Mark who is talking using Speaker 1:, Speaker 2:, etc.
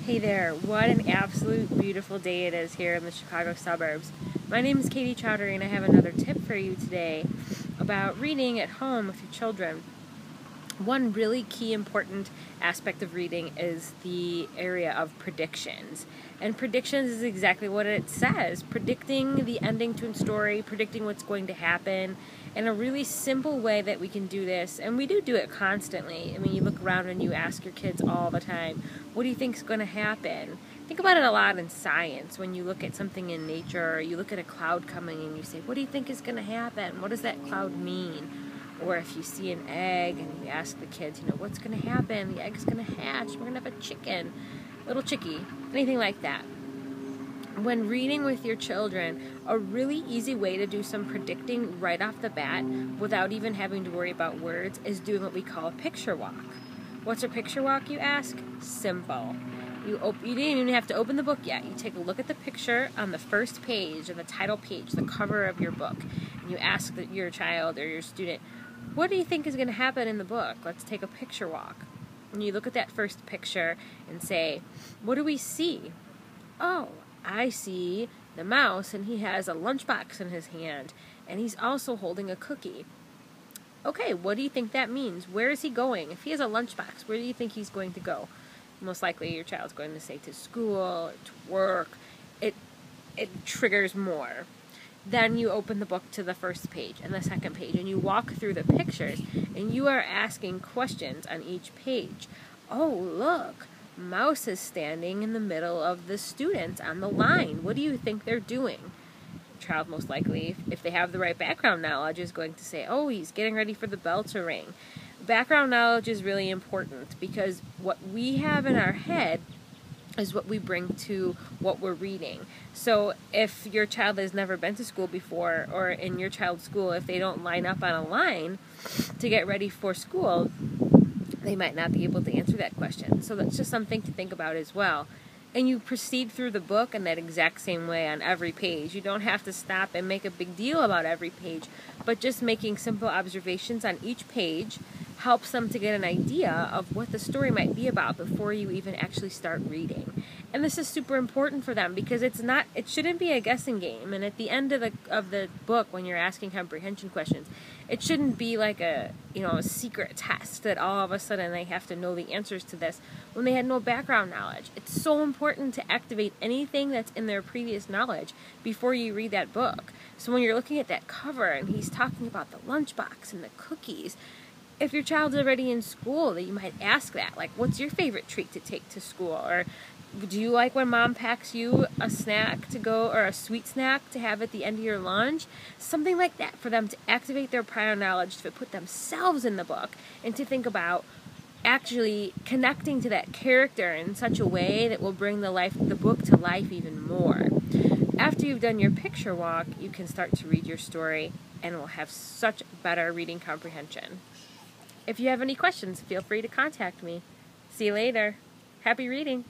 Speaker 1: Hey there, what an absolute beautiful day it is here in the Chicago suburbs. My name is Katie Chowdhury and I have another tip for you today about reading at home with your children. One really key important aspect of reading is the area of predictions. And predictions is exactly what it says. Predicting the ending to a story, predicting what's going to happen, and a really simple way that we can do this, and we do it constantly. I mean, you look around and you ask your kids all the time, what do you think is going to happen? Think about it a lot in science. When you look at something in nature, or you look at a cloud coming and you say, what do you think is going to happen? What does that cloud mean? Or if you see an egg and you ask the kids, what's going to happen? The egg's going to hatch. We're going to have a chicken, little chickie, anything like that. When reading with your children, a really easy way to do some predicting right off the bat without even having to worry about words is doing what we call a picture walk. What's a picture walk, you ask? Simple. You didn't even have to open the book yet. You take a look at the picture on the first page or the title page, the cover of your book, and you ask your child or your student, what do you think is going to happen in the book? Let's take a picture walk. And you look at that first picture and say, what do we see? Oh, I see the mouse and he has a lunchbox in his hand and he's also holding a cookie. Okay, what do you think that means? Where is he going? If he has a lunchbox, where do you think he's going to go? Most likely your child's going to say to school or to work. It triggers more. Then you open the book to the first page and the second page and you walk through the pictures and you are asking questions on each page. Oh, look, mouse is standing in the middle of the students on the line. What do you think they're doing? The child most likely, if they have the right background knowledge, is going to say, oh, he's getting ready for the bell to ring. Background knowledge is really important because what we have in our head is what we bring to what we're reading. So if your child has never been to school before, or in your child's school, if they don't line up on a line to get ready for school, they might not be able to answer that question. So that's just something to think about as well. And you proceed through the book in that exact same way on every page. You don't have to stop and make a big deal about every page, but just making simple observations on each page helps them to get an idea of what the story might be about before you even actually start reading. And this is super important for them because it shouldn't be a guessing game. And at the end of the book, when you're asking comprehension questions, it shouldn't be like a secret test that all of a sudden they have to know the answers to this when they had no background knowledge. It's so important to activate anything that's in their previous knowledge before you read that book. So when you're looking at that cover and he's talking about the lunchbox and the cookies, if your child's already in school, you might ask that, like, what's your favorite treat to take to school? Or do you like when mom packs you a snack to go, or a sweet snack to have at the end of your lunch? Something like that for them to activate their prior knowledge, to put themselves in the book, and to think about actually connecting to that character in such a way that will bring the book to life even more. After you've done your picture walk, you can start to read your story and will have such better reading comprehension. If you have any questions, feel free to contact me. See you later. Happy reading.